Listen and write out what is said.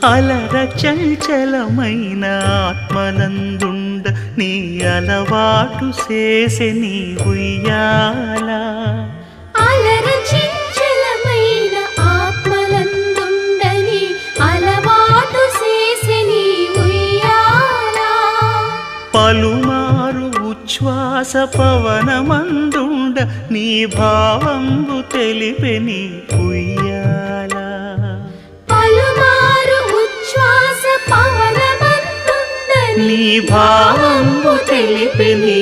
అలర చంచలమైన ఆత్మనందుండ నీ అలవాటు చేసే నీ ఉయ్యాల. అలర చంచలమైన ఆత్మనందుండ నీ అలవాటు చేసే నీ ఉయ్యాల. పలుమారు ఉచ్ఛ్వాస పవనమందుండ నీ భావంబు తెలిపే నీ ఉయ్యాల. ఉచ్ఛ్వాస పవనమందుండ నీ భావంబు తెలిపే నీ